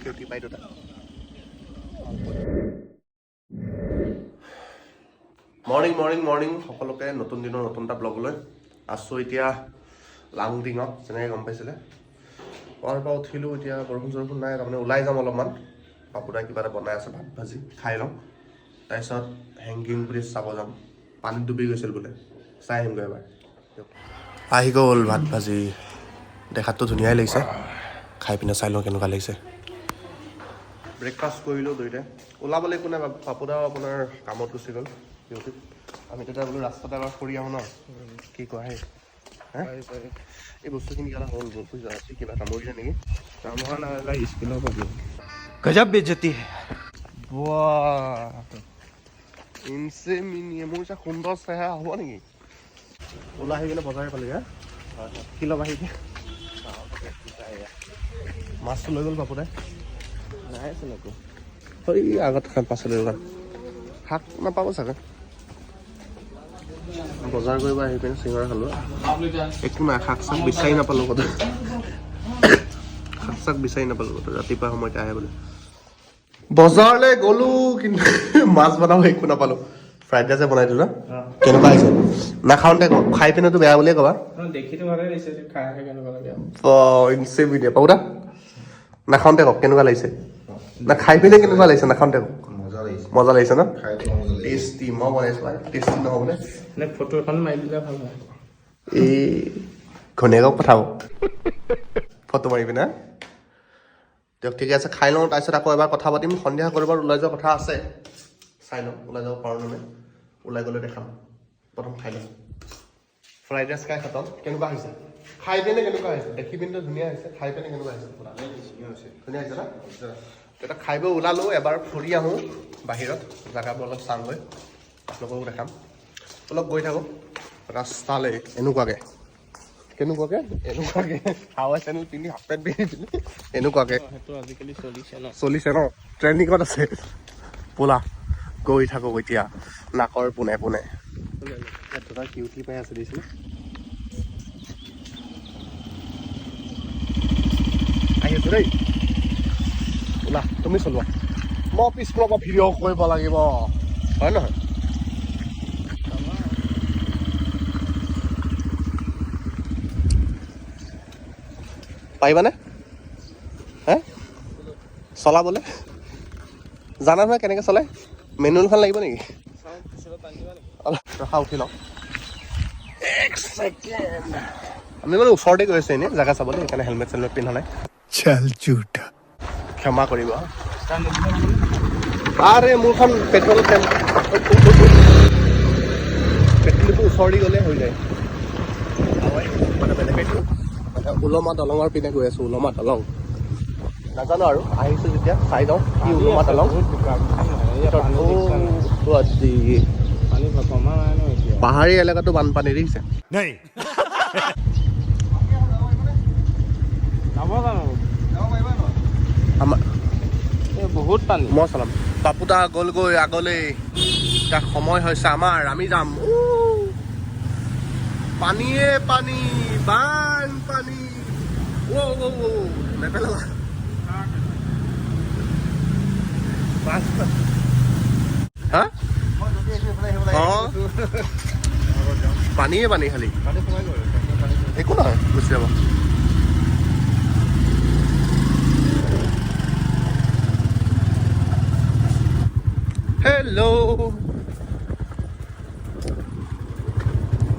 কেউটি পাই দুটা মৰ্ণিং সকলোকে নতুন দিনৰ নতুন এটা ব্লগলৈ আছোঁ এতিয়া লাংডিঙত যেনেকৈ গম পাইছিলে পুৱাৰ পৰা উঠিলোঁ এতিয়া বৰষুণ নাই তাৰমানে ওলাই যাম অলপমান পাপুদাই কিবা এটা বনাই আছে ভাত ভাজি খাই লওঁ তাৰপিছত হেংগিং ব্ৰিজ চাব যাম পানীত ডুবি গৈছিল বোলে চাই আহিমগৈ এবাৰ আহি গ'ল ভাত ভাজি দেখাততো ধুনীয়াই লাগিছে খাই পিনে চাই লওঁ কেনেকুৱা লাগিছে ব্ৰেকফাষ্ট কৰিলোঁ দুইটাই ওলাবলৈ একো নাই পাপুদাও আপোনাৰ কামত গুচি গ'ল ডিউটিত আমি তেতিয়া বোলো ৰাস্তাতে এবাৰ ফুৰি আহোঁ ন কি কোৱা হে এই বস্তুখিনি কিবা হ'ল বুজা আছে কিবা কামুৰিলে নেকি কামোৰা নাই স্কিনৰ প্ৰব্লেম गजब बेइज्जती है ইনচে মিনি মোৰ যে সুন্দৰ চেহেৰা হ'ব নেকি ওলাই আহি কিনে বজাৰে পালি হা কি ল'বা আহি মাছটো লৈ গ'ল পাপুদাই নাই আছে আকৌ এই আগত পাচলি দোকান শাক নাপাব চাগে বজাৰ কৰিব আহি পিনে চিঙৰা খালোঁ একো নাই শাক চাক বিচাৰি নাপালোঁ ক'তো শাক চাক বিচাৰি নাপালোঁ ক'তো ৰাতিপুৱা সময়তে আহে বোলে বজাৰলৈ গ'লোঁ কিন্তু মাছ বনাব একো নাপালোঁ ফ্ৰাইড ৰাইছে বনাই দিলোঁ কেনেকুৱা হৈছে নাখাওঁতে কওঁ খাই পিনেতো বেয়া বুলিয়ে ক'বা देखितो ভালে লাগিছে খাই কেনেকুৱা লাগে ইনচে মিডিয়া পাউদা নাখাওঁতে কওক কেনেকুৱা লাগিছে না খাই পিনে কেনেকুৱা লাগিছে নাখাওঁতে কওক মজা লাগিছে ন টেষ্টি মই বনাইছোঁ টেষ্টি নহ'বনে নে ফটো এখন মাৰি দিলে ভাল হয় এই ঘনীয়েকক পঠাব ফটো মাৰি পিনে দিয়ক ঠিকে আছে খাই লওঁ তাৰপিছত আকৌ এবাৰ কথা পাতিম সন্ধিয়া কৰিবাৰ ওলাই যোৱা কথা আছে চাই লওঁ ওলাই যাব পাৰোঁ নে ওলাই গ'লে দেখাম প্ৰথম খাই লওঁ ফ্ৰাইড ৰাইচ খাই খতম কেনেকুৱা হৈছে খাই পিনে কেনেকুৱা হৈছে দেখি পিনে ধুনীয়া হৈছে খাই পিনে কেনেকুৱা হৈছে ধুনীয়া হৈছে না তেতিয়া খাই বৈ ওলালোঁ এবাৰ ফুৰি আহোঁ বাহিৰত জেগাবোৰ অলপ চাওঁগৈ আপোনালোককো দেখাম অলপ গৈ থাকোঁ ৰাস্তালৈ এনেকুৱাকৈ হাৱাই চেনেল পিন্ধি হাফ পেণ্ট পিন্ধি এনেকুৱাকৈ সেইটো আজিকালি চলিছে ন ট্ৰেণ্ডিঙত আছে বোলা গৈ থাকোঁ এতিয়া নাকৰ পোনে পোনে এটা কিউটি পাই আছে দিছিলে আহি আছো দেই ওলা তুমি চলোৱা মই পিছফালৰ পৰা ভিডিঅ' কৰিব লাগিব হয় নহয় পাৰিবানে হে চলাবলৈ জানা নহয় কেনেকৈ চলাই মেনুৱেলখন লাগিব নেকি ৰখা উঠি লওঁ আমি মানে ওচৰতে গৈ আছোঁ এনেই জেগা চাবলৈ সেইকাৰণে হেলমেট চেলমেট পিন্ধা নাই चल झूठा ক্ষমা কৰিব আৰে মোৰখন পেট্ৰল পেট্ৰলটো ওচৰতে গ'লে হৈ যায় মানে বেলেগ মানে উলমা দলঙৰ পিনে গৈ আছোঁ উলমা দলং নাজানো আৰু আহিছোঁ যেতিয়া চাই যাওঁ কি উলমা দলং পাহাৰী এলেকাটো বানপানী দেখিছে আমাৰ বহুত পানী মই চলাম পাপুদা গ'লগৈ আগলৈ এতিয়া সময় হৈছে আমাৰ আমি যাম পানীয়ে পানী বানপানী নেপেলাবা হা অঁ পানীয়ে পানী খালি একো নহয় গুচি যাব হেল্ল'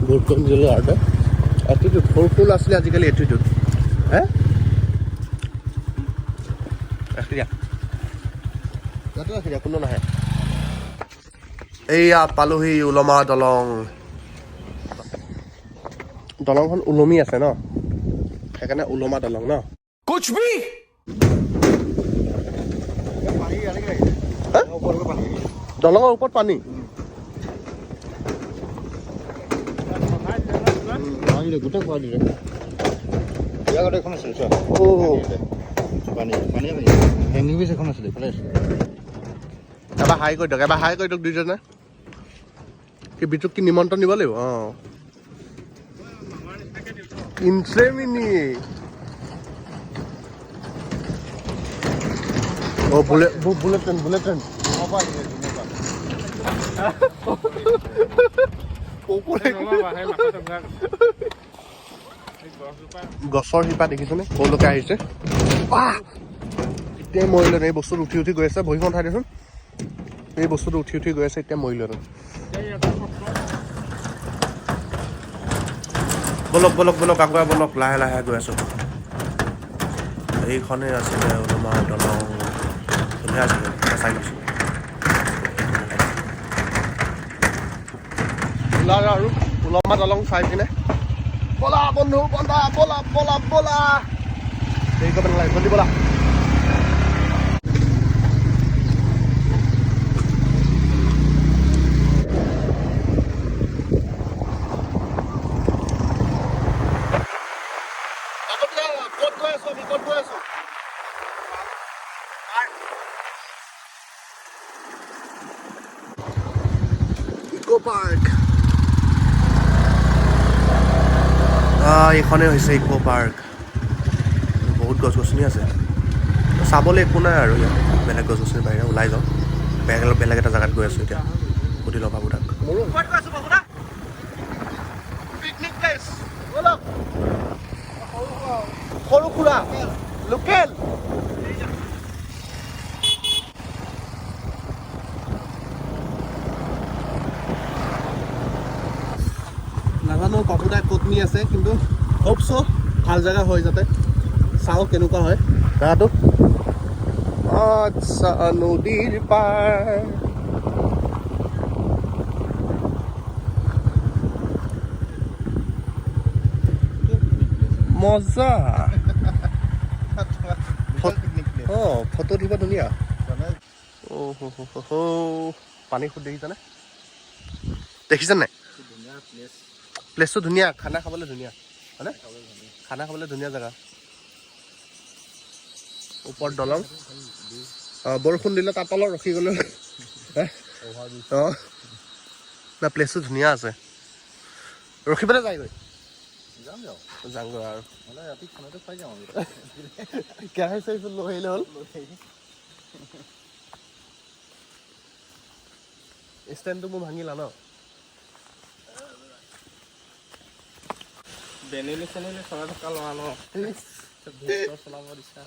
বহুত কম দিলোঁ আৰু এটিটিউড সৰু আছিলে আজিকালি এটিটিউড হে ৰাখি দিয়া কোনো নাহে এইয়া পালোহি উলমা দলং দলংখন ওলমি আছে ন সেইকাৰণে উলমা দলং ন कुछ भी দলঙৰ ওপৰত পানী গোটেই খোৱা দিলে এখন আছিলে পানী হেংগিং ব্ৰিজ এখন আছিলে এইফালে এবাৰ হাই কৰি দিয়ক দুইজনে কি বিটুক কি নিমন্ত্ৰণ দিব লাগিব অঁ ইনচে mini Oh, bullet train. Apa ini? গছৰ শিপা দেখিছেনে ক'লৈকে আহিছে এতিয়া মৰিলে এই বস্তুটো উঠি গৈ আছে ভৰিখন উঠাই দেচোন এই বস্তুটো উঠি গৈ আছে এতিয়া মৰিলে বলক আগুৱাই বলক লাহে গৈ আছোঁ এইখনেই আছিলে তোমাৰ দলং ধুনীয়া আছিলে চাই লৈছোঁ ওলাৰ আৰু ওলমা দলং চাই কিনে বলা বন্ধু বলা দেৰি কৰিব নালাগে জলদি বলা ইকো পাৰ্ক এইখনেই হৈছে ইকো পাৰ্ক বহুত গছ গছনি আছে চাবলৈ একো নাই আৰু ইয়াত বেলেগ গছ গছনিৰ বাহিৰে ওলাই যাওঁ বেলেগ এটা জেগাত গৈ আছোঁ এতিয়া সুধি লওঁ বাবু তাক সৰু সুৰা লোকেল নাজানো বাবুদাই ক'ত নি আছে কিন্তু হোপ চ' ভাল জেগা হয় যাতে চাওঁ কেনেকুৱা হয় জেগাটো আচ্ছা নদীৰ পাৰ মজা ফটো দিব ধুনীয়া পানী খুব দেখিছানে দেখিছা নাই প্লেচটো ধুনীয়া খানা খাবলৈ ধুনীয়া হয়নে খানা খাবলৈ ধুনীয়া জেগা ওপৰত দলং বৰষুণ দিলে তাত অলপ ৰখি গ'লে না প্লেচটো ধুনীয়া আছে ৰখি পেলাই যায়গৈ যামগৈ আৰু ৰাতি খানাটো খাই যাওঁ আমি কেৰাহী চাইছোঁ লৈ আহিলে হ'ল ষ্টেণ্ডটো মোৰ ভাঙিলা ন বেনিলি চেনিলি চলাই থকা ল'ৰা ন চলাব দিছা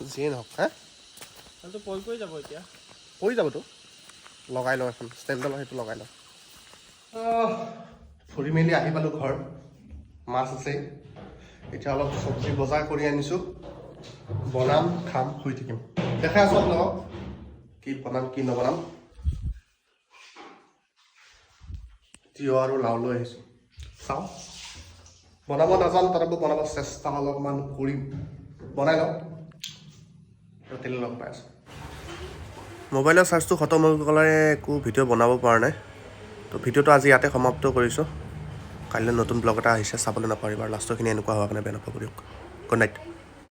যিয়ে নহওক হা সেইটো পৰি যাব এতিয়া পৰি যাবতো লগাই লওঁ এখন ষ্টেণ্ডডালৰ সেইটো লগাই লওঁ ফুৰি মেলি আহি পালোঁ ঘৰ মাছ আছে এতিয়া অলপ চব্জি বজাৰ কৰি আনিছোঁ বনাম খাম শুই থাকিম দেখাই আছোঁ আপোনালোকক কি বনাম কি নবনাম তিয়হ আৰু লাও লৈ আহিছোঁ চাওঁ বনাব নাজানো তথাপিও বনাব চেষ্টা অলপমান কৰিম বনাই লওঁ আৰু তেল লগ পাই আছোঁ মোবাইলৰ চাৰ্জটো খতম হৈ গ'লে একো ভিডিঅ' বনাব পৰা নাই তো ভিডিঅ'টো আজি ইয়াতে সমাপ্ত কৰিছোঁ কাইলৈ নতুন ব্লগ এটা আহিছে চাবলৈ নাপাৰিবা লাষ্টৰখিনি এনেকুৱা হোৱাৰ কাৰণে বেয়া নাপাব দিয়ক গুড নাইট